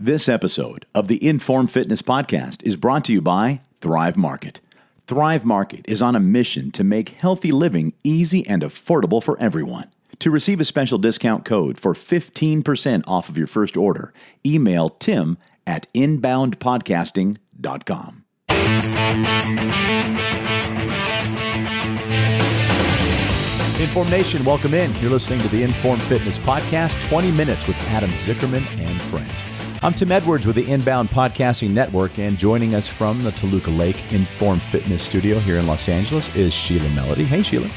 This episode of the InForm Fitness Podcast is brought to you by Thrive Market. Thrive Market is on a mission to make healthy living easy and affordable for everyone. To receive a special discount code for 15% off of your first order, email Tim at inboundpodcasting.com. InForm Nation, welcome in. You're listening to the InForm Fitness Podcast, 20 minutes with Adam Zickerman and friends. I'm Tim Edwards with the Inbound Podcasting Network, and joining us from the Toluca Lake InForm Fitness Studio here in Los Angeles is Sheila Melody. Hey, Sheila.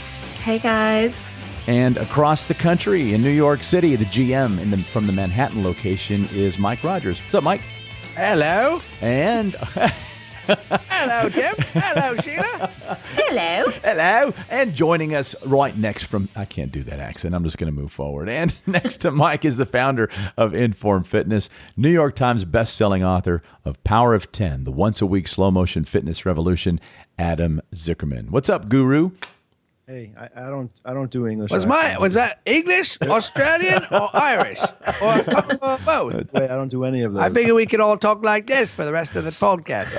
Hey, guys. And across the country in New York City, the GM from the Manhattan location is Mike Rogers. What's up, Mike? Hello. And... Hello, Tim. Hello, Sheila. Hello. Hello. And joining us right next from, I can't do that accent. I'm just going to move forward. And next to Mike is the founder of InForm Fitness, New York Times bestselling author of Power of 10, the once-a-week slow-motion fitness revolution, Adam Zickerman. What's up, guru? Hey, I don't do English. Was that English, Australian, or Irish, or both? Wait, I don't do any of those. I figure we could all talk like this for the rest of the podcast.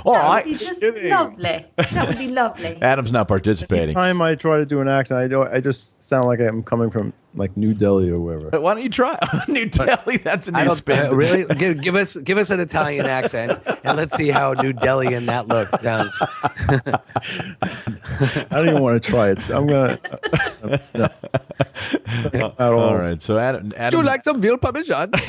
All That right. would be just lovely. That would be lovely. Adam's not participating. Anytime I try to do an accent, I just sound like I'm coming from like New Delhi or wherever. Why don't you try New Delhi? That's a I new don't spin. really give us an Italian accent, and let's see how New Delhian that looks sounds. I don't even want to try it. So I'm gonna. No. All right. So Adam, Would you like some veal parmesan? Get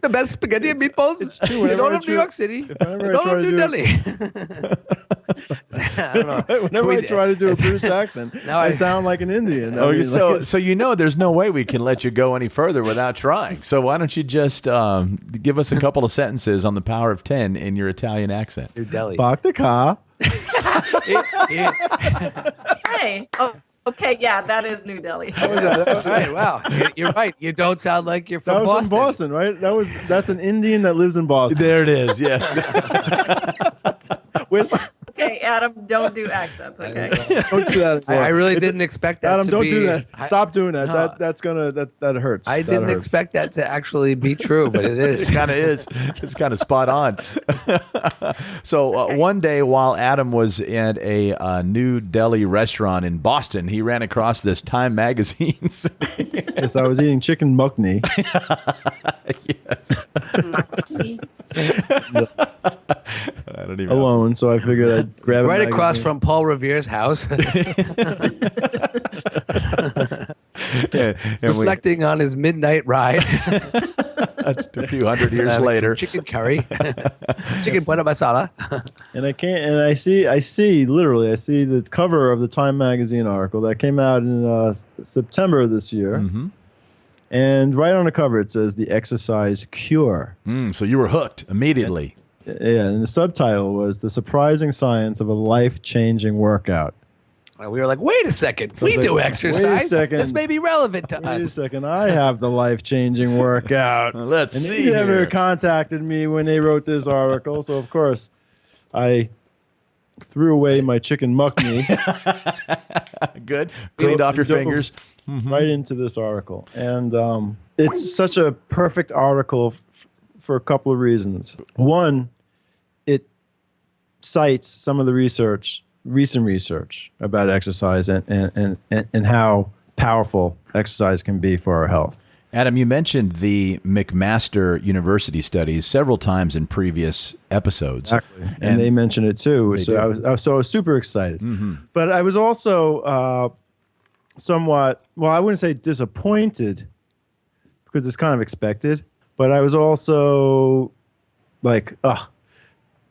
the best spaghetti and meatballs in all of New York City, in all of New Delhi. I don't know. Whenever I try to do a British accent, I sound like an Indian. So you know there's no way we can let you go any further without trying. So why don't you just give us a couple of sentences on the Power of 10 in your Italian accent? New Delhi. Park the car. Hey. Oh, okay. Yeah, that is New Delhi. All right. Wow. You're right. You don't sound like you're from That was Boston. in Boston, right? That's an Indian that lives in Boston. There it is. Yes. Okay, Adam, don't do accents. Okay. Don't do that anymore. I really didn't expect that Adam, to don't be. do that. Stop doing that. No. That hurts. I didn't expect that to actually be true, but it is. It kind of is. It's kind of spot on. So one day while Adam was at a New Delhi restaurant in Boston, he ran across this Time magazine. Yes, I was eating chicken mukni. Yes. I don't even Alone, so I figured I'd grab it Right across from Paul Revere's house, reflecting on his midnight ride. That's a few hundred years later. Chicken curry, chicken butter masala. And I see the cover of the Time magazine article that came out in September of this year. Mm-hmm. And right on the cover it says "The Exercise Cure." So you were hooked immediately. Yeah, and the subtitle was "The Surprising Science of a Life-Changing Workout." And we were like, "Wait a second, we do exercise. Wait a second. This may be relevant to Wait a us." second, I have the life-changing workout. Let's and see they never here. contacted me when they wrote this article, so of course I threw away my chicken mukni. Good. Cleaned off your Dove fingers. right into this article. And it's such a perfect article for a couple of reasons. One, it cites some of the recent research about exercise and how powerful exercise can be for our health. Adam, you mentioned the McMaster University studies several times in previous episodes. Exactly. And they mentioned it too. They So I was super excited. Mm-hmm. But I was also somewhat, well, I wouldn't say disappointed because it's kind of expected, but I was also like,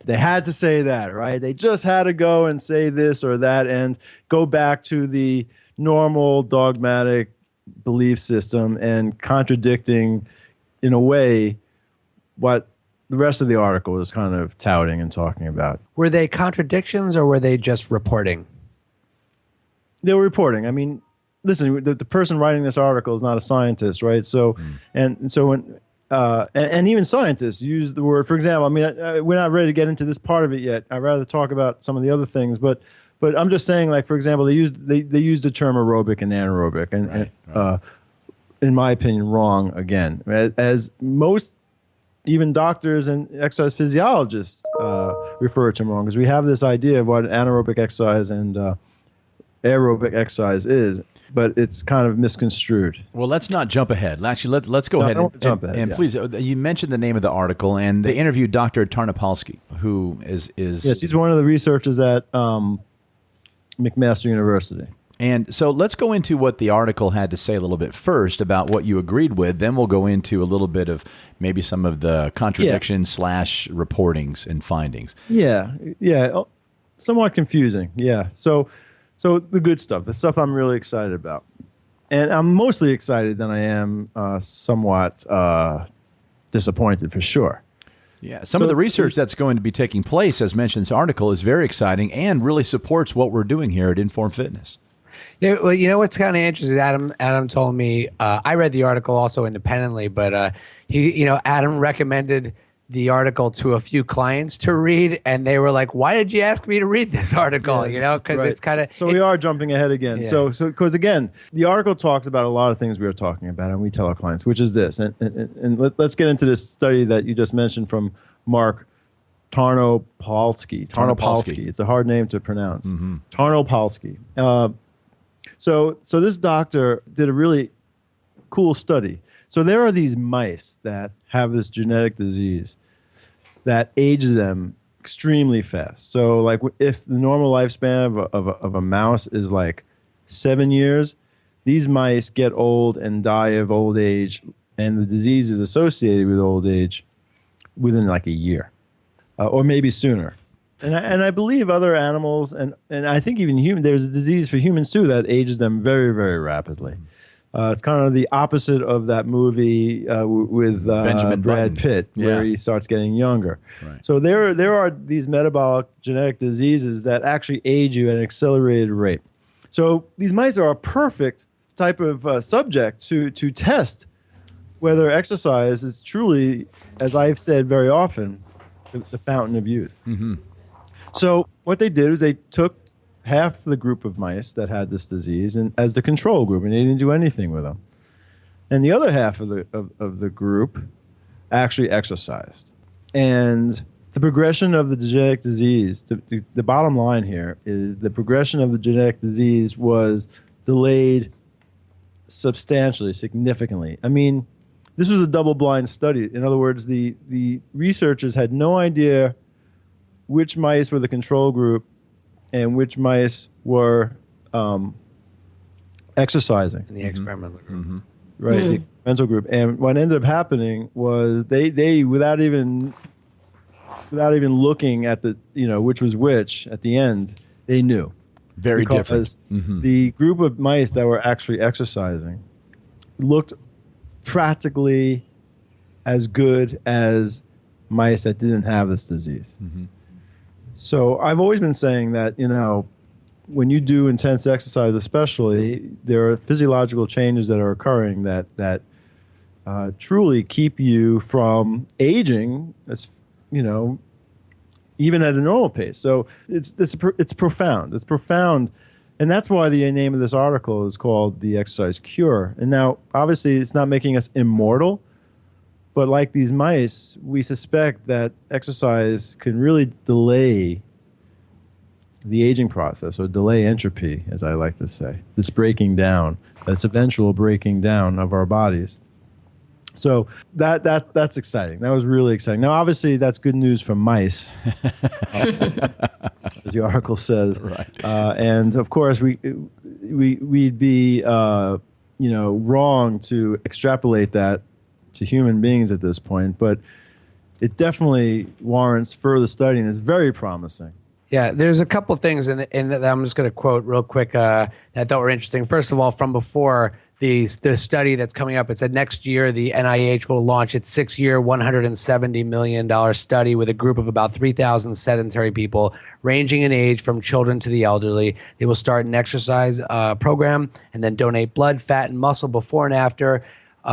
they had to say that, right? They just had to go and say this or that and go back to the normal dogmatic belief system and contradicting, in a way, what the rest of the article is kind of touting and talking about. Were they contradictions or were they just reporting? They were reporting. I mean, listen, the person writing this article is not a scientist, right? So, and even scientists use the word. For example, I mean, we're not ready to get into this part of it yet. I'd rather talk about some of the other things, but But I'm just saying, like, for example, they used the term aerobic and anaerobic, and in my opinion, wrong again. As most even doctors and exercise physiologists refer to them wrong, because we have this idea of what anaerobic exercise and aerobic exercise is, but it's kind of misconstrued. Well, let's not jump ahead. Actually, let's go ahead and please, you mentioned the name of the article, and they interviewed Dr. Tarnopolsky, who is yes, he's one of the researchers at McMaster University. And so let's go into what the article had to say a little bit first about what you agreed with. Then we'll go into a little bit of maybe some of the contradictions / reportings and findings. Yeah. Somewhat confusing. Yeah. So the good stuff, the stuff I'm really excited about. And I'm mostly excited than I am somewhat disappointed, for sure. Yeah, some of the research that's going to be taking place, as mentioned in this article, is very exciting and really supports what we're doing here at InForm Fitness. Yeah, well, you know what's kind of interesting? Adam told me. I read the article also independently, but Adam recommended the article to a few clients to read, and they were like, "Why did you ask me to read this artitle?" Yes, Because it's kind of we are jumping ahead again. Yeah. So because again, the article talks about a lot of things we are talking about, and we tell our clients, which is this. And let's get into this study that you just mentioned from Mark Tarnopolsky. Tarnopolsky. It's a hard name to pronounce. Mm-hmm. Tarnopolsky. So this doctor did a really cool study. So there are these mice that have this genetic disease that ages them extremely fast. So like if the normal lifespan of a mouse is like 7 years, these mice get old and die of old age, and the disease is associated with old age within like a year or maybe sooner. And I believe other animals, and I think even human, there's a disease for humans too that ages them very, very rapidly. It's kind of the opposite of that movie with Brad Pitt, where he starts getting younger. Right. So there are these metabolic genetic diseases that actually age you at an accelerated rate. So these mice are a perfect type of subject to test whether exercise is truly, as I've said very often, the fountain of youth. Mm-hmm. So what they did is they took half the group of mice that had this disease and as the control group, and they didn't do anything with them. And the other half of the group actually exercised. And the progression of the genetic disease, the bottom line here is the progression of the genetic disease was delayed substantially, significantly. I mean, this was a double-blind study. In other words, the researchers had no idea which mice were the control group and which mice were exercising. In the experimental group. Mm-hmm. Right, the experimental group. And what ended up happening was they without even looking at the, which was which at the end, they knew. Very different. Because the group of mice that were actually exercising looked practically as good as mice that didn't have this disease. Mm-hmm. So I've always been saying that, when you do intense exercise especially, there are physiological changes that are occurring that truly keep you from aging, as even at a normal pace. So it's profound. It's profound. And that's why the name of this article is called The Exercise Cure. And now, obviously, it's not making us immortal, but like these mice, we suspect that exercise can really delay the aging process, or delay entropy, as I like to say, this breaking down, this eventual breaking down of our bodies. So that's exciting. That was really exciting. Now, obviously, that's good news for mice, as the article says. Right. And of course, we'd be wrong to extrapolate that to human beings at this point, but it definitely warrants further study and is very promising. Yeah, there's a couple of things in that I'm just going to quote real quick that I thought were interesting. First of all, from before the study that's coming up, it said next year the NIH will launch its 6-year, $170 million study with a group of about 3,000 sedentary people ranging in age from children to the elderly. They will start an exercise program and then donate blood, fat, and muscle before and after.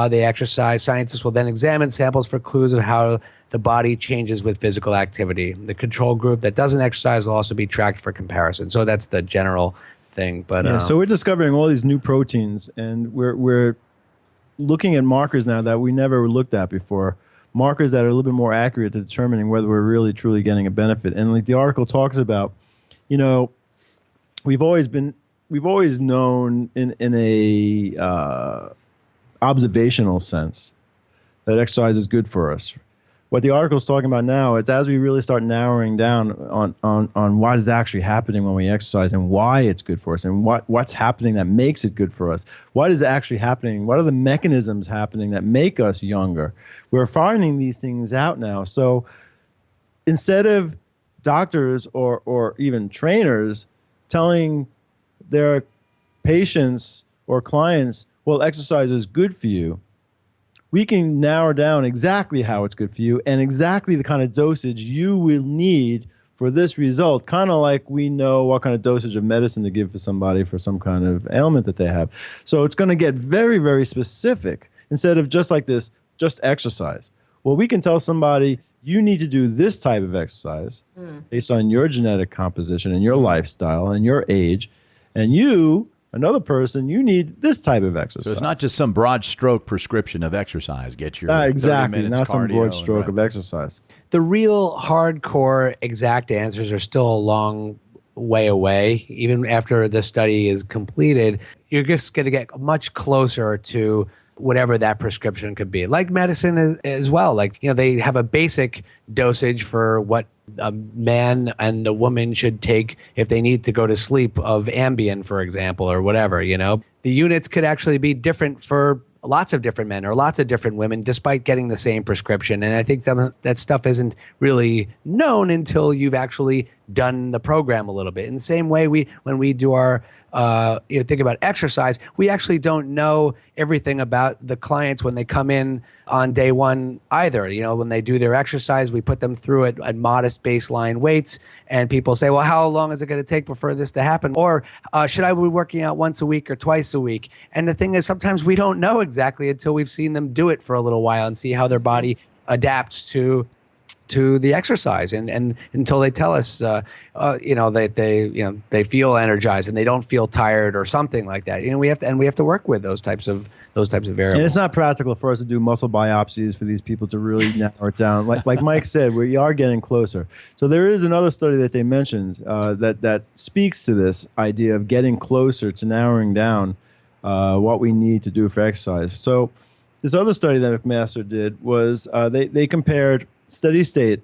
they exercise. Scientists will then examine samples for clues of how the body changes with physical activity. The control group that doesn't exercise will also be tracked for comparison. So that's the general thing. But Yeah, so we're discovering all these new proteins, and we're looking at markers now that we never looked at before. Markers that are a little bit more accurate to determining whether we're really truly getting a benefit. And like the article talks about, we've always known in a observational sense that exercise is good for us. What the article is talking about now is as we really start narrowing down on what is actually happening when we exercise and why it's good for us and what's happening that makes it good for us. What is actually happening? What are the mechanisms happening that make us younger? We're finding these things out now. So instead of doctors or even trainers telling their patients or clients, well, exercise is good for you, we can narrow down exactly how it's good for you and exactly the kind of dosage you will need for this result, kind of like we know what kind of dosage of medicine to give for somebody for some kind of ailment that they have. So it's going to get very, very specific instead of just like this, just exercise. Well, we can tell somebody, you need to do this type of exercise based on your genetic composition and your lifestyle and your age, and you, another person, you need this type of exercise. So it's not just some broad stroke prescription of exercise. Get your exactly, 30 minutes not some cardio broad stroke of exercise. the real hardcore exact answers are still a long way away. Even after the study is completed, you're just going to get much closer to whatever that prescription could be. Like medicine as well. Like, they have a basic dosage for what a man and a woman should take if they need to go to sleep of Ambien, for example, or whatever, The units could actually be different for lots of different men or lots of different women, despite getting the same prescription. And I think that stuff isn't really known until you've actually done the program a little bit. In the same way, when we do our think about exercise, we actually don't know everything about the clients when they come in on day one either. When they do their exercise, we put them through it at modest baseline weights, and people say, well, how long is it going to take for this to happen? Or should I be working out once a week or twice a week? And the thing is, sometimes we don't know exactly until we've seen them do it for a little while and see how their body adapts to the exercise, and until they tell us, they feel energized and they don't feel tired or something like that. We have to work with those types of variables. And it's not practical for us to do muscle biopsies for these people to really narrow it down. Like Mike said, we are getting closer. So there is another study that they mentioned that speaks to this idea of getting closer to narrowing down what we need to do for exercise. So this other study that McMaster did was they compared steady state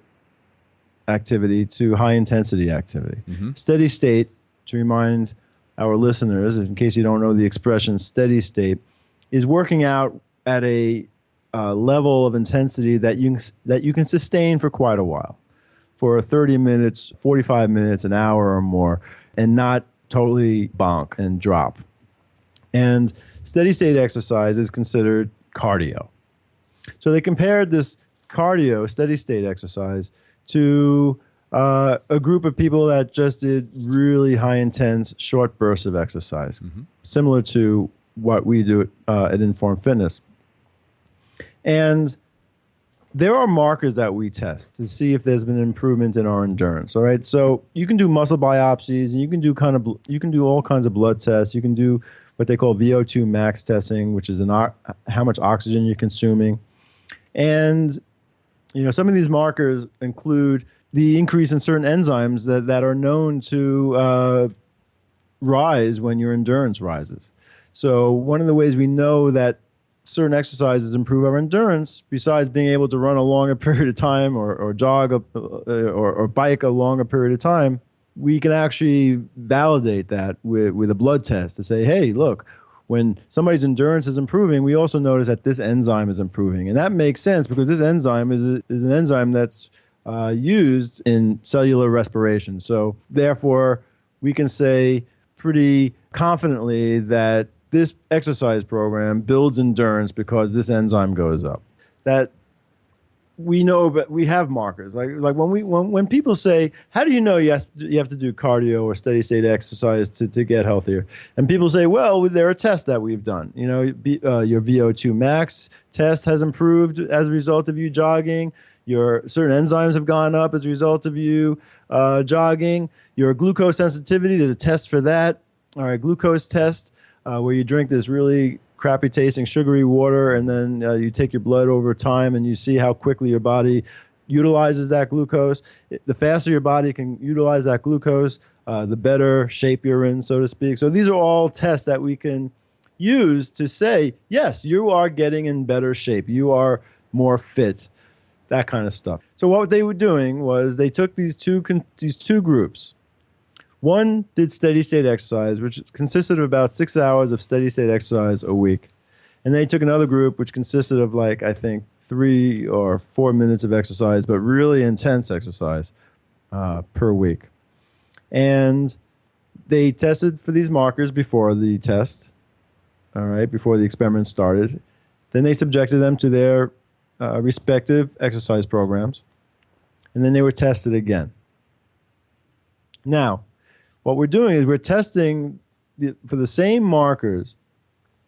activity to high intensity activity. Mm-hmm. Steady state, to remind our listeners, in case you don't know the expression steady state, is working out at a level of intensity that you can sustain for quite a while, for 30 minutes, 45 minutes, an hour or more, and not totally bonk and drop. And steady state exercise is considered cardio. So they compared this cardio, steady state exercise, to a group of people that just did really high intense short bursts of exercise, similar to what we do at InForm Fitness. And there are markers that we test to see if there's been an improvement in our endurance. All right, so you can do muscle biopsies, and you can do all kinds of blood tests. You can do what they call VO2 max testing, which is how much oxygen you're consuming, and some of these markers include the increase in certain enzymes that are known to rise when your endurance rises. So one of the ways we know that certain exercises improve our endurance, besides being able to run a longer period of time or jog or bike a longer period of time, we can actually validate that with a blood test to say, hey, look, when somebody's endurance is improving, we also notice that this enzyme is improving. And that makes sense because this enzyme is an enzyme that's used in cellular respiration. So therefore, we can say pretty confidently that this exercise program builds endurance because this enzyme goes up. That we know, but we have markers. Like when people say, "How do you know you have to do cardio or steady state exercise to get healthier?" And people say, "Well, there are tests that we've done. You know, your VO2 max test has improved as a result of you jogging. Your certain enzymes have gone up as a result of you jogging. Your glucose sensitivity, there's a test for that. All right, glucose test where you drink this really crappy tasting sugary water, and then you take your blood over time and you see how quickly your body utilizes that glucose. The faster your body can utilize that glucose, the better shape you're in, so to speak. So these are all tests that we can use to say, yes, you are getting in better shape. You are more fit, that kind of stuff. So what they were doing was they took these two groups. One did steady state exercise, which consisted of about 6 hours of steady state exercise a week. And they took another group, which consisted of like, I think, 3 or 4 minutes of exercise, but really intense exercise per week. And they tested for these markers before the test, all right, before the experiment started. Then they subjected them to their respective exercise programs. And then they were tested again. Now, what we're doing is we're testing for the same markers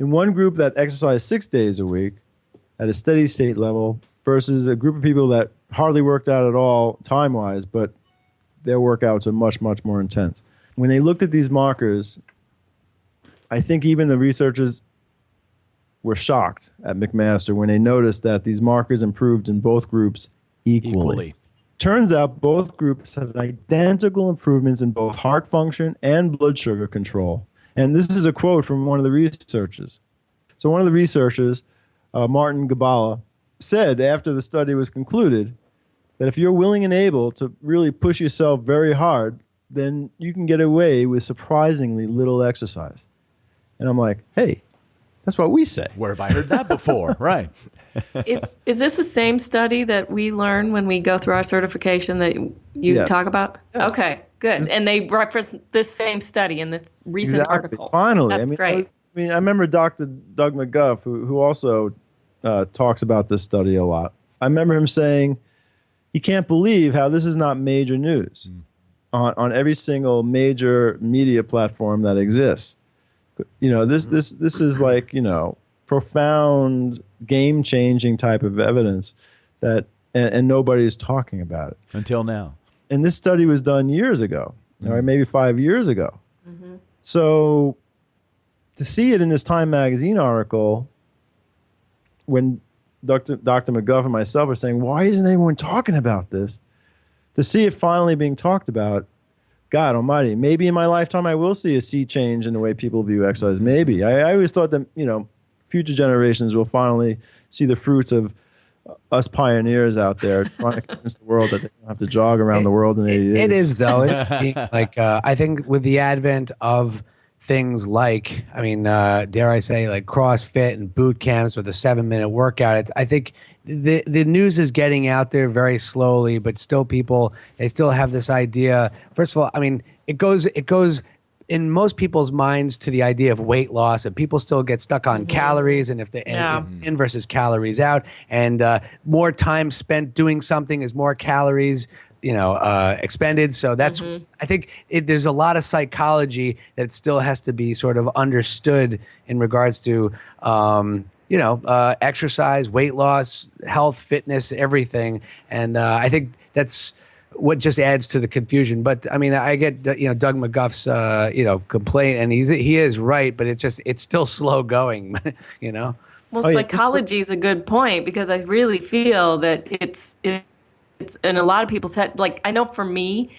in one group that exercised 6 days a week at a steady state level versus a group of people that hardly worked out at all time-wise, but their workouts are much, much more intense. When they looked at these markers, I think even the researchers were shocked at McMaster when they noticed that these markers improved in both groups equally. Turns out both groups had identical improvements in both heart function and blood sugar control. And this is a quote from one of the researchers. So one of the researchers, Martin Gabala, said after the study was concluded that if you're willing and able to really push yourself very hard, then you can get away with surprisingly little exercise. And I'm like, hey, that's what we say. Where have I heard that before? Right. Is this the same study that we learn when we go through our certification that you Yes. talk about? Yes. Okay, good. And they reference this same study in this recent article. Finally. That's great. I remember Dr. Doug McGuff, who also talks about this study a lot. I remember him saying he can't believe how this is not major news on every single major media platform that exists. You know, this is like, you know, profound, game-changing type of evidence that, and nobody's talking about it. Until now. And this study was done years ago, all right, maybe 5 years ago. Mm-hmm. So to see it in this Time magazine article, when Dr. McGuff and myself are saying, why isn't anyone talking about this? To see it finally being talked about, God almighty, maybe in my lifetime I will see a sea change in the way people view exercise. Maybe. I always thought that, you know, future generations will finally see the fruits of us pioneers out there trying to convince the world that they don't have to jog around the world in 80 days. It is, though. It's being, like, I think with the advent of things like, I mean, dare I say, like CrossFit and boot camps or the 7-minute workout, I think the news is getting out there very slowly, but still they still have this idea. First of all, I mean, it goes in most people's minds to the idea of weight loss, and people still get stuck on calories and in versus calories out, and more time spent doing something is more calories, you know, expended. So that's, I think there's a lot of psychology that still has to be sort of understood in regards to, exercise, weight loss, health, fitness, everything. And I think that's what just adds to the confusion. But I mean, I get, Doug McGuff's, complaint, and he is right, but it's still slow going, you know? Well, psychology is a good point, because I really feel that it's in a lot of people's head. Like, I know for me,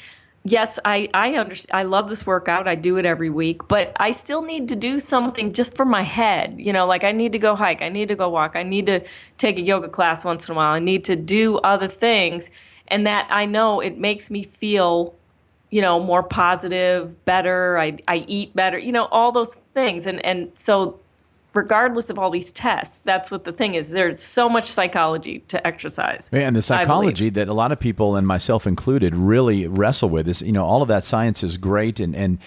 yes, I understand. I love this workout. I do it every week, but I still need to do something just for my head. You know, like I need to go hike. I need to go walk. I need to take a yoga class once in a while. I need to do other things. And that, I know, it makes me feel, more positive, better. I eat better, all those things. And so regardless of all these tests, that's what the thing is. There's so much psychology to exercise. Yeah, and the psychology that a lot of people, and myself included, really wrestle with is, all of that science is great and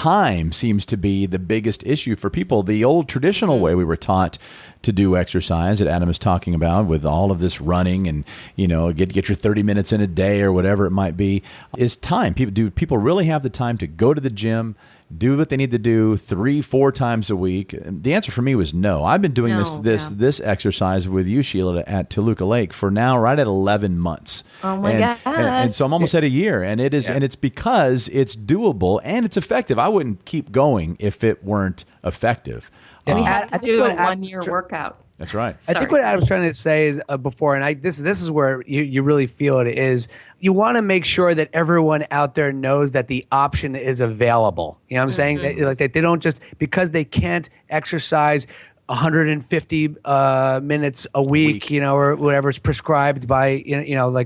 time seems to be the biggest issue for people. The old traditional way we were taught to do exercise that Adam is talking about, with all of this running and, get your 30 minutes in a day or whatever it might be, is time. People really have the time to go to the gym, do what they need to do 3-4 times a week? The answer for me was no. I've been doing this exercise with you, Sheila, at Toluca Lake for now right at 11 months. Oh my gosh. And so I'm almost at a year, and it's because it's doable and it's effective. I wouldn't keep going if it weren't effective. And we have to do a 1-year workout. That's right. I think what Adam's trying to say is before, and this is where you really feel it, is you want to make sure that everyone out there knows that the option is available. You know what I'm saying? That they don't just, because they can't exercise 150 minutes a week, or whatever's prescribed by,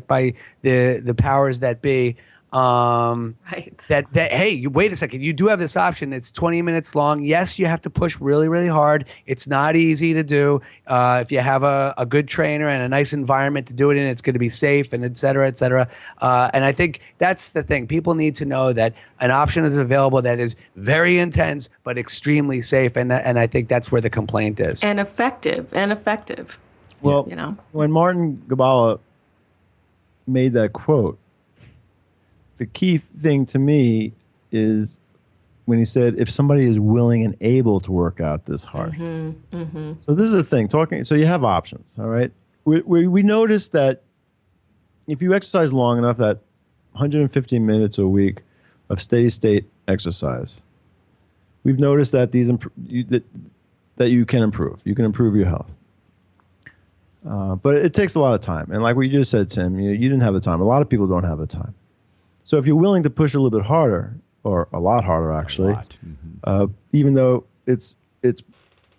by the powers that be. Right. That hey, wait a second, you do have this option. It's 20 minutes long. Yes, you have to push really, really hard. It's not easy to do. If you have a good trainer and a nice environment to do it in, it's going to be safe, and et cetera, et cetera. And I think that's the thing. People need to know that an option is available that is very intense but extremely safe. And I think that's where the complaint is. And effective. Well, when Martin Gabala made that quote, the key thing to me is when he said, if somebody is willing and able to work out this hard. So this is the thing, so you have options, all right? We noticed that if you exercise long enough, that 150 minutes a week of steady state exercise, we've noticed that that you can improve. You can improve your health. But it takes a lot of time. And like what you just said, Tim, you didn't have the time. A lot of people don't have the time. So if you're willing to push a little bit harder, or a lot harder actually, even though it's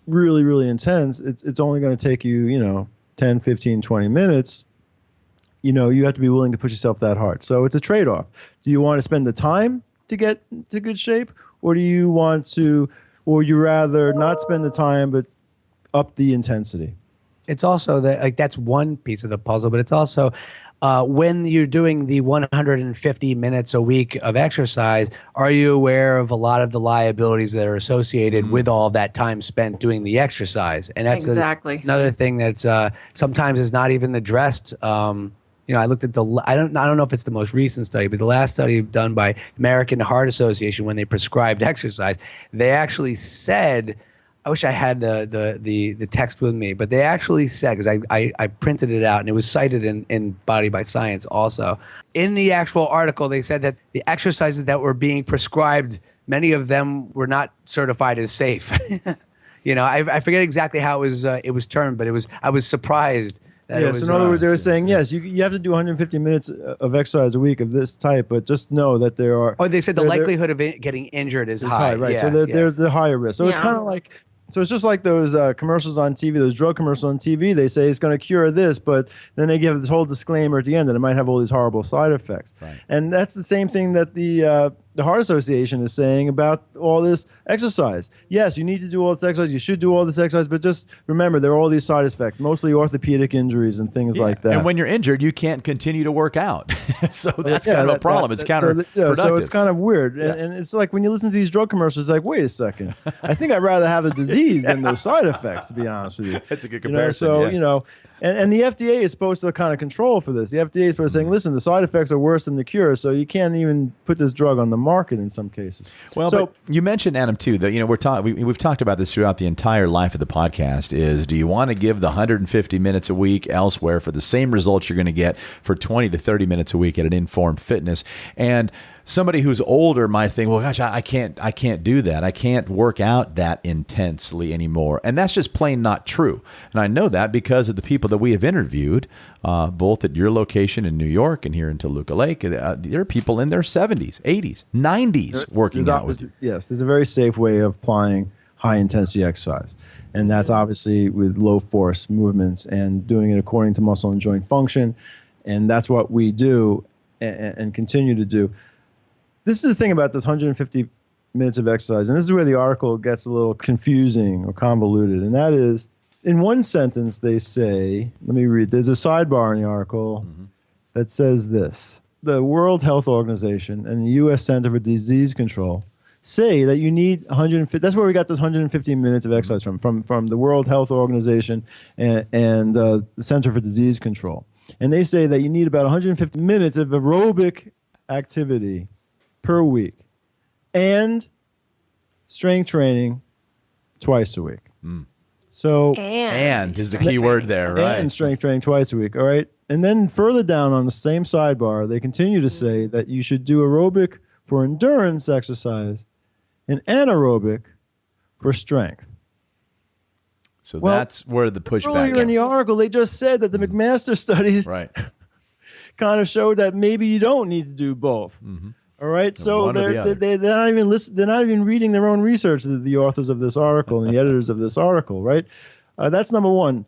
really, really intense, it's only going to take you, 10, 15, 20 minutes, you have to be willing to push yourself that hard. So it's a trade-off. Do you want to spend the time to get to good shape, or do you or you rather not spend the time but up the intensity? It's also that's one piece of the puzzle, but it's also when you're doing the 150 minutes a week of exercise, are you aware of a lot of the liabilities that are associated with all that time spent doing the exercise? And that's exactly another thing that's sometimes is not even addressed. I looked at I don't know if it's the most recent study, but the last study done by American Heart Association, when they prescribed exercise, they actually said, I wish I had the text with me, but they actually said, because I printed it out and it was cited in Body by Science also. In the actual article, they said that the exercises that were being prescribed, many of them were not certified as safe. I forget exactly how it was termed, but I was surprised. Yes, in other words, they were saying, yes, you have to do 150 minutes of exercise a week of this type, but just know that there are... Oh, they said the likelihood of getting injured is high. Right, yeah, so there's the higher risk. So it's kind of like... So it's just like those commercials on TV, those drug commercials on TV. They say it's going to cure this, but then they give this whole disclaimer at the end that it might have all these horrible side effects. Right. And that's the same thing that the Heart Association is saying about all this exercise. Yes, you need to do all this exercise. You should do all this exercise, but just remember there are all these side effects, mostly orthopedic injuries and things like that. And when you're injured, you can't continue to work out. So that's kind of a problem. It's counterproductive. So it's kind of weird. And it's like when you listen to these drug commercials, it's like, wait a second. I think I'd rather have the disease than those side effects, to be honest with you. That's a good comparison. And the FDA is supposed to kind of control for this. The FDA is supposed to saying, listen, the side effects are worse than the cure, so you can't even put this drug on the market in some cases. Well, but you mentioned, Adam, too, that we've talked about this throughout the entire life of the podcast, is do you want to give the 150 minutes a week elsewhere for the same results you're going to get for 20 to 30 minutes a week at an InForm Fitness? And somebody who's older might think, well, gosh, I can't do that. I can't work out that intensely anymore. And that's just plain not true. And I know that because of the people that we have interviewed, both at your location in New York and here in Toluca Lake. There are people in their 70s, 80s, 90s working out with you. Yes, there's a very safe way of applying high-intensity exercise. And that's obviously with low-force movements and doing it according to muscle and joint function. And that's what we do and continue to do. This is the thing about this 150 minutes of exercise, and this is where the article gets a little confusing or convoluted, and that is, in one sentence they say, let me read, there's a sidebar in the article that says this: the World Health Organization and the U.S. Center for Disease Control say that you need 150. That's where we got this 150 minutes of exercise from the World Health Organization and the Center for Disease Control. And they say that you need about 150 minutes of aerobic activity per week and strength training twice a week. So and is the key word there, right? And strength training twice a week, all right? And then further down on the same sidebar, they continue to say that you should do aerobic for endurance exercise and anaerobic for strength. So that's where the pushback Earlier in the article, they just said that the McMaster studies kind of showed that maybe you don't need to do both. All right, so they're not even they're not even reading their own research. The authors of this article and the editors of this article, right? That's number one.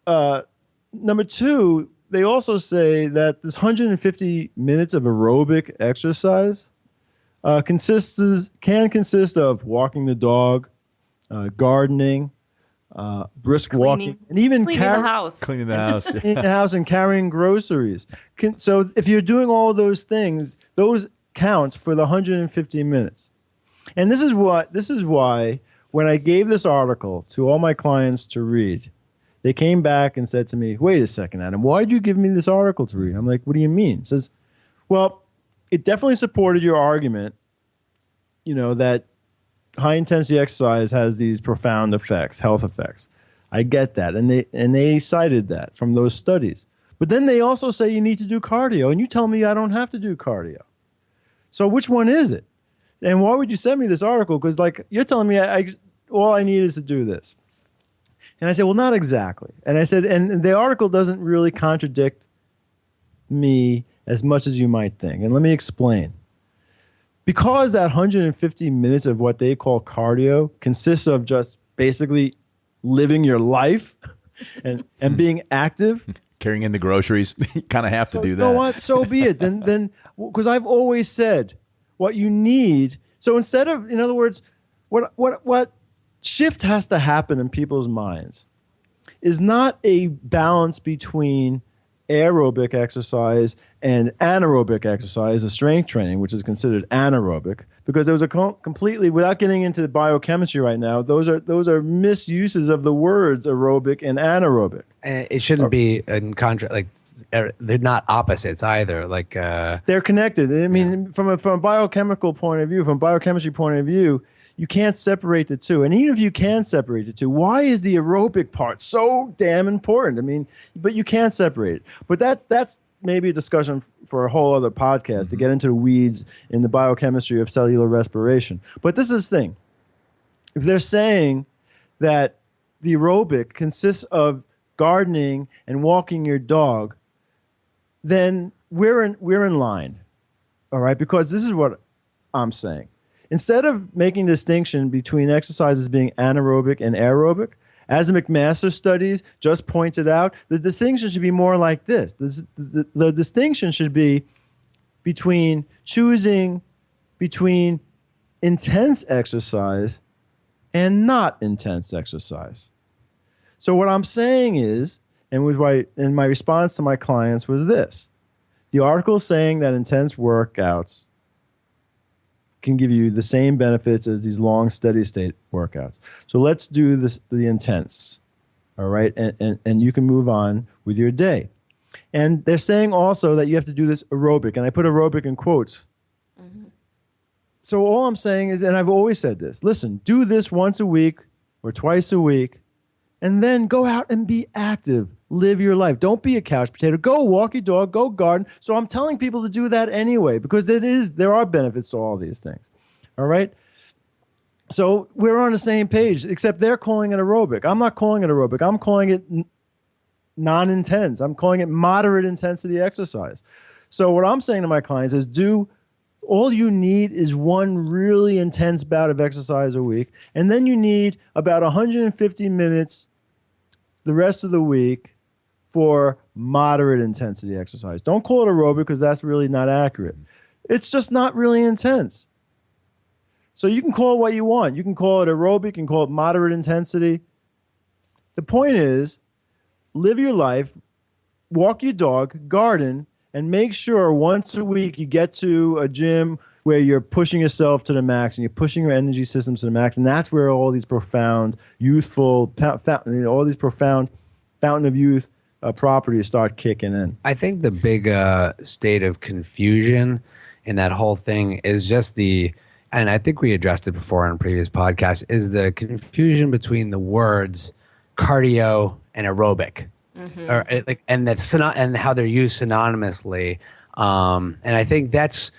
Number two, they also say that this 150 minutes of aerobic exercise can consist of walking the dog, gardening, brisk walking, and even cleaning the house. Cleaning the house. in the house and carrying groceries. So if you're doing all those things, those count for the 150 minutes. And this is why when I gave this article to all my clients to read, they came back and said to me, "Wait a second, Adam, why did you give me this article to read?" I'm like, "What do you mean?" It says, "Well, it definitely supported your argument, that high intensity exercise has these profound effects, health effects. I get that." And they cited that from those studies. But then they also say you need to do cardio, and you tell me I don't have to do cardio. So which one is it? And why would you send me this article? Because you're telling me all I need is to do this. And I said, well, not exactly. And I said, and the article doesn't really contradict me as much as you might think. And let me explain. Because that 150 minutes of what they call cardio consists of just basically living your life and being active. Carrying in the groceries. You kind of have to do that. You know what? So be it. Then, because I've always said what you need. So instead of, in other words, what shift has to happen in people's minds is not a balance between aerobic exercise and anaerobic exercise, the strength training, which is considered anaerobic, because there was a completely, without getting into the biochemistry right now, those are misuses of the words aerobic and anaerobic. And it shouldn't be in contrast. They're not opposites either. They're connected. I mean, from a biochemical point of view, from a biochemistry point of view, you can't separate the two. And even if you can separate the two, why is the aerobic part so damn important? I mean, but you can't separate it. But that's maybe a discussion for a whole other podcast to get into the weeds in the biochemistry of cellular respiration. But this is the thing. If they're saying that the aerobic consists of gardening and walking your dog, then we're in line. All right? Because this is what I'm saying. Instead of making a distinction between exercises being anaerobic and aerobic, as the McMaster studies just pointed out, the distinction should be more like this. The distinction should be choosing between intense exercise and not intense exercise. So what I'm saying is, and my response to my clients was this. The article is saying that intense workouts can give you the same benefits as these long steady state workouts. So let's do the intense, all right? And you can move on with your day. And they're saying also that you have to do this aerobic, and I put aerobic in quotes. So all I'm saying is, and I've always said this, listen, do this once a week or twice a week, and then go out and be active. Live your life. Don't be a couch potato. Go walk your dog. Go garden. So I'm telling people to do that anyway, because there are benefits to all these things. All right? So we're on the same page, except they're calling it aerobic. I'm not calling it aerobic. I'm calling it non-intense. I'm calling it moderate intensity exercise. So what I'm saying to my clients is all you need is one really intense bout of exercise a week, and then you need about 150 minutes the rest of the week for moderate intensity exercise. Don't call it aerobic because that's really not accurate. It's just not really intense. So you can call it what you want. You can call it aerobic, you can call it moderate intensity. The point is, live your life, walk your dog, garden, and make sure once a week you get to a gym, where you're pushing yourself to the max and you're pushing your energy systems to the max. And that's where all these profound, youthful, all these profound fountain of youth properties start kicking in. I think the big state of confusion in that whole thing is just and I think we addressed it before on previous podcasts, is the confusion between the words cardio and aerobic, and how they're used synonymously. And I think that's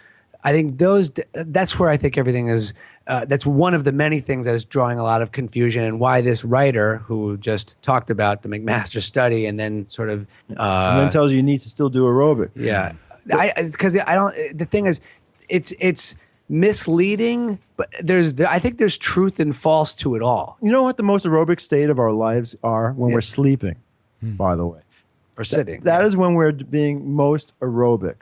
where I think everything is. That's one of the many things that is drawing a lot of confusion, and why this writer who just talked about the McMaster study and then sort of and then tells you need to still do aerobic. Yeah, because I don't. The thing is, it's misleading, but I think there's truth and false to it all. You know what the most aerobic state of our lives are? When we're sleeping, by the way. Or sitting. That is when we're being most aerobic.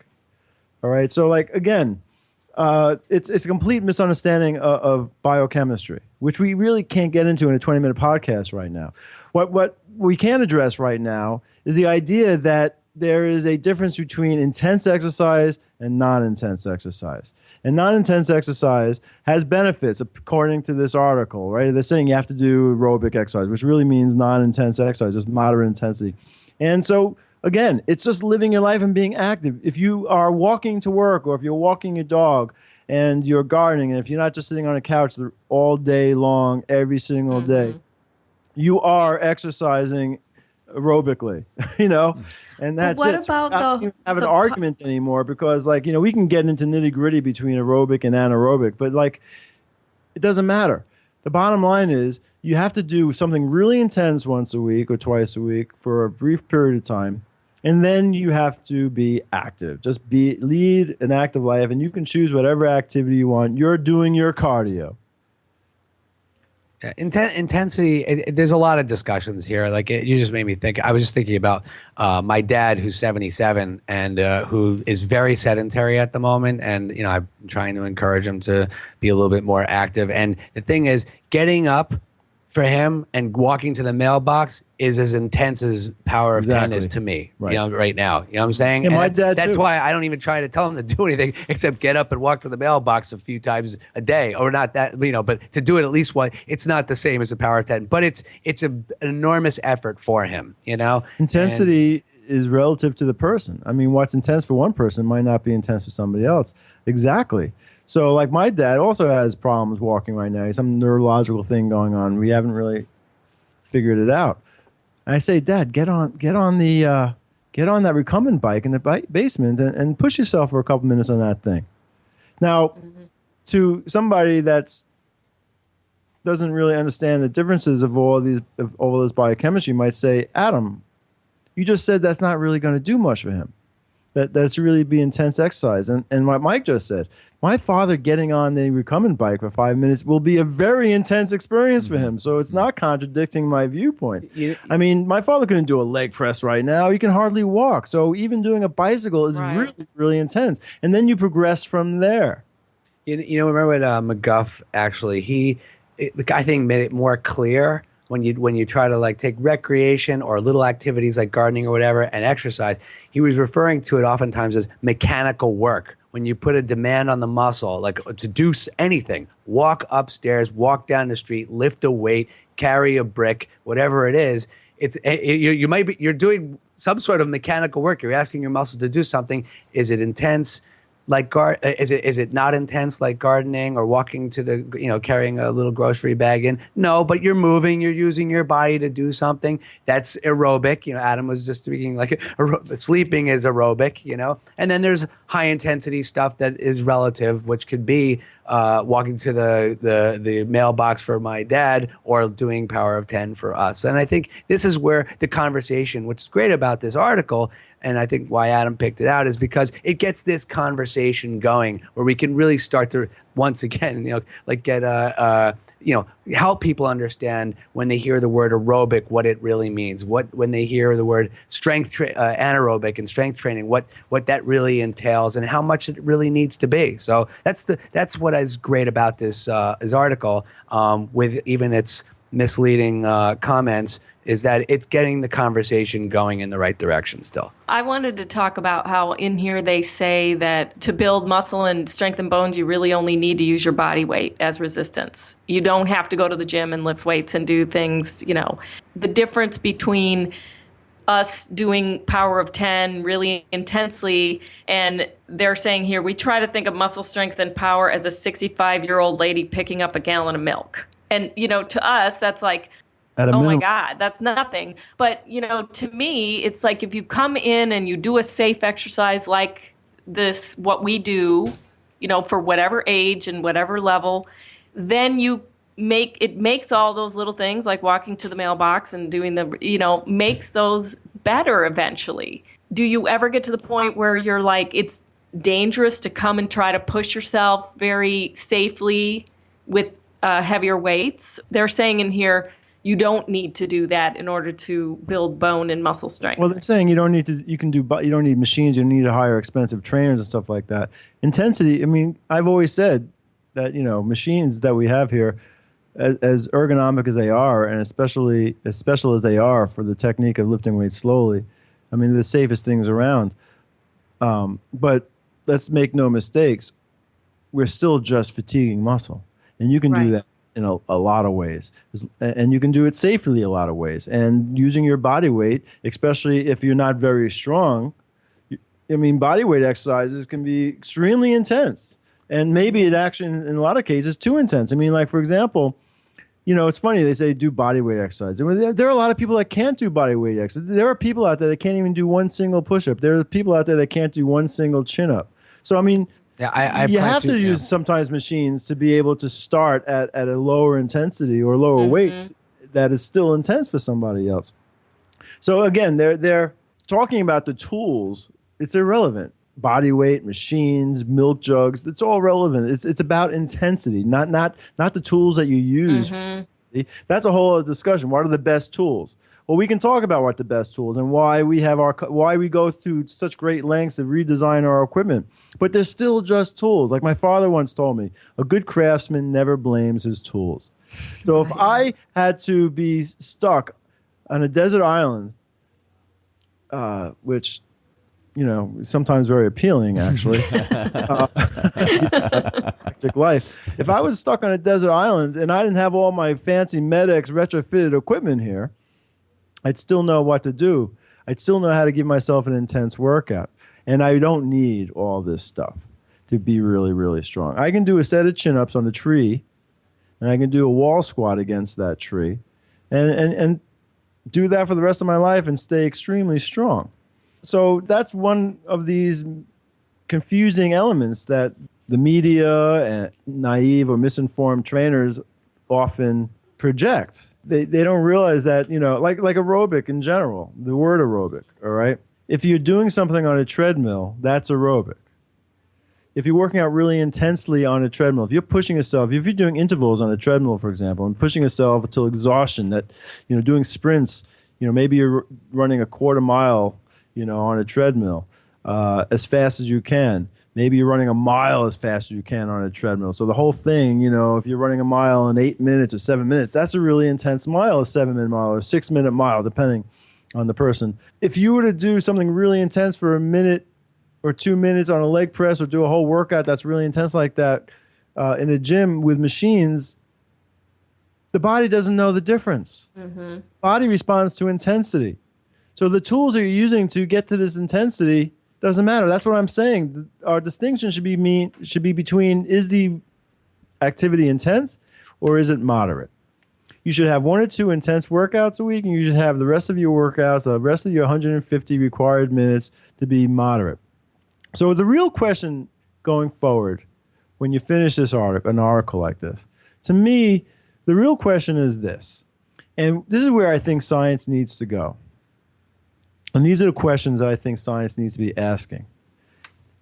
All right. So, like, again, it's a complete misunderstanding of biochemistry, which we really can't get into in a 20-minute podcast right now. What we can address right now is the idea that there is a difference between intense exercise and non-intense exercise. And non-intense exercise has benefits, according to this article, right? They're saying you have to do aerobic exercise, which really means non-intense exercise, just moderate intensity. And so, again, it's just living your life and being active. If you are walking to work, or if you're walking your dog and you're gardening, and if you're not just sitting on a couch all day long, every single day, you are exercising aerobically, and that's what it. about I don't even have an argument anymore, because, like, we can get into nitty gritty between aerobic and anaerobic, but, like, it doesn't matter. The bottom line is you have to do something really intense once a week or twice a week for a brief period of time, and then you have to be active. Just lead an active life, and you can choose whatever activity you want. You're doing your cardio. Intensity, there's a lot of discussions here. Like, you just made me think. I was just thinking about my dad, who's 77 and who is very sedentary at the moment. And, I'm trying to encourage him to be a little bit more active. And the thing is, getting up for him and walking to the mailbox is as intense as power of 10 is to me, right now. You know what I'm saying? Yeah, my dad that's too. why I don't even try to tell him to do anything except get up and walk to the mailbox a few times a day, or not that, but to do it at least once. It's not the same as the power of 10, but it's an enormous effort for him, Intensity is relative to the person. I mean, what's intense for one person might not be intense for somebody else. Exactly. So, like, my dad also has problems walking right now. He has some neurological thing going on. We haven't really figured it out. And I say, Dad, get on that recumbent bike in the basement and push yourself for a couple minutes on that thing. Now, to somebody that doesn't really understand the differences of all this biochemistry, might say, Adam, you just said that's not really going to do much for him. That's really be intense exercise. And what Mike just said, my father getting on the recumbent bike for 5 minutes will be a very intense experience for him. So it's not contradicting my viewpoint. I mean, my father couldn't do a leg press right now. He can hardly walk. So even doing a bicycle is really, really intense. And then you progress from there. Remember when McGuff actually, I think made it more clear when you try to, like, take recreation or little activities like gardening or whatever and exercise. He was referring to it oftentimes as mechanical work. When you put a demand on the muscle, like to do anything, walk upstairs, walk down the street, lift a weight, carry a brick, whatever it is, you're doing some sort of mechanical work. You're asking your muscles to do something. Is it intense? Like is it not intense like gardening or walking to the carrying a little grocery bag in? No, but you're moving, you're using your body to do something. That's aerobic. Adam was just speaking like sleeping is aerobic. And then there's high intensity stuff that is relative, which could be walking to the mailbox for my dad or doing power of 10 for us. And I think this is where the conversation, which is great about this article, and I think why Adam picked it out, is because it gets this conversation going where we can really start to, once again, get help people understand when they hear the word aerobic, what it really means. When they hear the word anaerobic and strength training, what that really entails and how much it really needs to be. So that's what is great about this article, with even its misleading comments, is that it's getting the conversation going in the right direction still. I wanted to talk about how in here they say that to build muscle and strengthen bones, you really only need to use your body weight as resistance. You don't have to go to the gym and lift weights and do things, The difference between us doing power of 10 really intensely, and they're saying here, we try to think of muscle strength and power as a 65-year-old lady picking up a gallon of milk. And, to us, that's like, oh my God, that's nothing. But, to me, it's like if you come in and you do a safe exercise like this, what we do, for whatever age and whatever level, then it makes all those little things like walking to the mailbox and doing makes those better eventually. Do you ever get to the point where you're like, it's dangerous to come and try to push yourself very safely with heavier weights? They're saying in here, you don't need to do that in order to build bone and muscle strength. Well, they're saying you don't need to. You don't need machines. You don't need to hire expensive trainers and stuff like that. Intensity. I mean, I've always said that machines that we have here, as ergonomic as they are, and especially as special as they are for the technique of lifting weights slowly, I mean, they're the safest things around. But let's make no mistakes. We're still just fatiguing muscle, and you can do that in a lot of ways, and you can do it safely a lot of ways. And using your body weight, especially if you're not very strong, body weight exercises can be extremely intense, and maybe it actually, in a lot of cases, too intense. Like for example, it's funny they say do body weight exercise. There are a lot of people that can't do body weight exercise. There are people out there that can't even do one single push-up. There are people out there that can't do one single chin-up. So Yeah, you have to use sometimes machines to be able to start at a lower intensity or lower weight that is still intense for somebody else. So again, they're talking about the tools. It's irrelevant. Body weight, machines, milk jugs, it's all relevant. It's about intensity, not the tools that you use. That's a whole other discussion. What are the best tools? Well, we can talk about what the best tools and why we go through such great lengths to redesign our equipment. But they're still just tools. Like my father once told me, a good craftsman never blames his tools. So if I had to be stuck on a desert island, which sometimes very appealing, actually, hectic life. If I was stuck on a desert island and I didn't have all my fancy MedX retrofitted equipment here, I'd still know what to do. I'd still know how to give myself an intense workout. And I don't need all this stuff to be really, really strong. I can do a set of chin-ups on a tree, and I can do a wall squat against that tree, and do that for the rest of my life and stay extremely strong. So that's one of these confusing elements that the media and naive or misinformed trainers often project. They don't realize that, like aerobic in general, the word aerobic, all right? If you're doing something on a treadmill, that's aerobic. If you're working out really intensely on a treadmill, if you're pushing yourself, if you're doing intervals on a treadmill, for example, and pushing yourself until exhaustion, that, doing sprints, maybe you're running a quarter mile, on a treadmill as fast as you can. Maybe you're running a mile as fast as you can on a treadmill. So the whole thing, if you're running a mile in 8 minutes or 7 minutes, that's a really intense mile, a 7-minute mile or a 6-minute mile, depending on the person. If you were to do something really intense for a minute or 2 minutes on a leg press or do a whole workout that's really intense like that in a gym with machines, the body doesn't know the difference. The body responds to intensity. So the tools that you're using to get to this intensity doesn't matter. That's what I'm saying. Our distinction should be between, is the activity intense or is it moderate? You should have 1 or 2 intense workouts a week, and you should have the rest of your workouts, the rest of your 150 required minutes to be moderate. So the real question going forward, when you finish an article like this, to me, the real question is this, and this is where I think science needs to go. And these are the questions that I think science needs to be asking.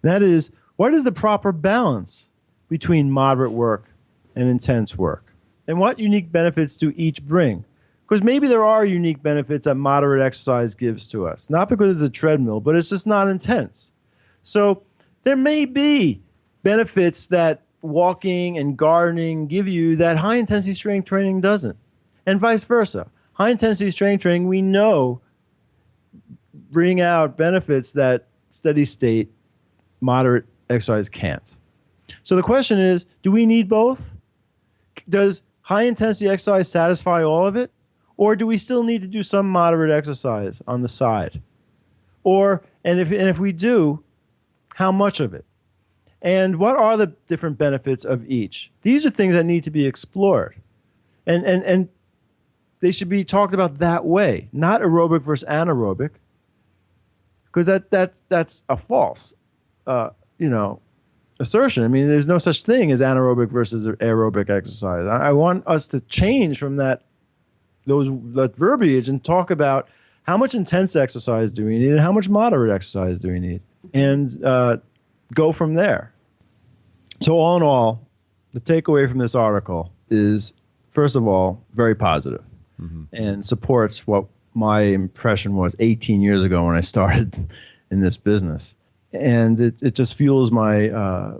That is, what is the proper balance between moderate work and intense work? And what unique benefits do each bring? Because maybe there are unique benefits that moderate exercise gives to us. Not because it's a treadmill, but it's just not intense. So there may be benefits that walking and gardening give you that high-intensity strength training doesn't. And vice versa. High-intensity strength training, we know, bring out benefits that steady-state, moderate exercise can't. So the question is, do we need both? Does high-intensity exercise satisfy all of it? Or do we still need to do some moderate exercise on the side? And if we do, how much of it? And what are the different benefits of each? These are things that need to be explored. And they should be talked about that way, not aerobic versus anaerobic, because that's a false assertion. I mean, there's no such thing as anaerobic versus aerobic exercise. I want us to change from that verbiage and talk about how much intense exercise do we need and how much moderate exercise do we need, and go from there. So all in all, the takeaway from this article is, first of all, very positive, and supports what my impression was 18 years ago when I started in this business. And it just fuels my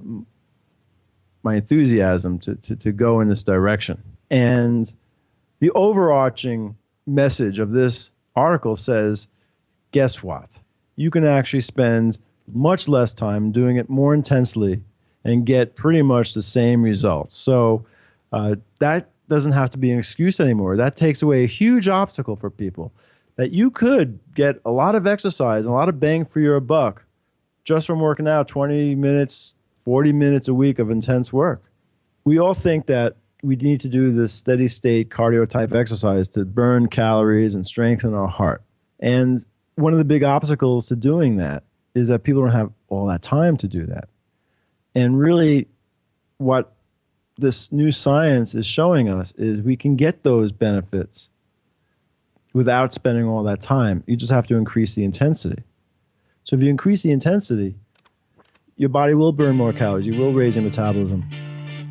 enthusiasm to go in this direction. And the overarching message of this article says, guess what? You can actually spend much less time doing it more intensely and get pretty much the same results. So that doesn't have to be an excuse anymore. That takes away a huge obstacle for people, that you could get a lot of exercise and a lot of bang for your buck just from working out 20 minutes, 40 minutes a week of intense work. We all think that we need to do this steady state cardio type exercise to burn calories and strengthen our heart. And one of the big obstacles to doing that is that people don't have all that time to do that. And really what this new science is showing us is we can get those benefits without spending all that time. You just have to increase the intensity. So if you increase the intensity, your body will burn more calories, you will raise your metabolism,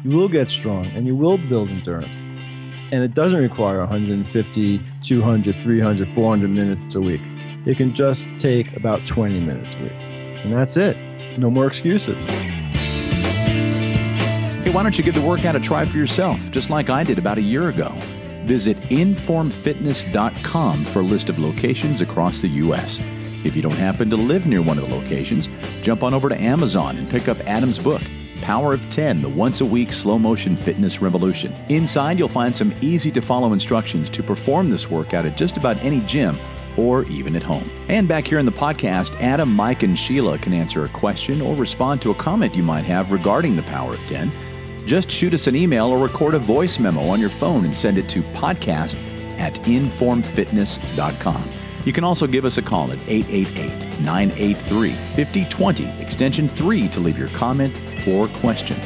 you will get strong, and you will build endurance. And it doesn't require 150, 200, 300, 400 minutes a week. It can just take about 20 minutes a week. And that's it. No more excuses. Hey, why don't you give the workout a try for yourself, just like I did about a year ago? Visit InFormFitness.com for a list of locations across the U.S. If you don't happen to live near one of the locations, jump on over to Amazon and pick up Adam's book, Power of 10, the once-a-week slow-motion fitness revolution. Inside, you'll find some easy-to-follow instructions to perform this workout at just about any gym or even at home. And back here in the podcast, Adam, Mike, and Sheila can answer a question or respond to a comment you might have regarding the Power of 10. Just shoot us an email or record a voice memo on your phone and send it to podcast@informfitness.com. You can also give us a call at 888-983-5020, extension 3 to leave your comment or question.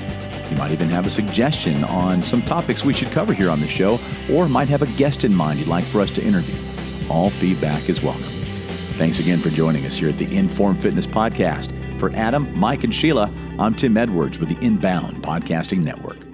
You might even have a suggestion on some topics we should cover here on the show, or might have a guest in mind you'd like for us to interview. All feedback is welcome. Thanks again for joining us here at the InForm Fitness Podcast. For Adam, Mike, and Sheila, I'm Tim Edwards with the Inbound Podcasting Network.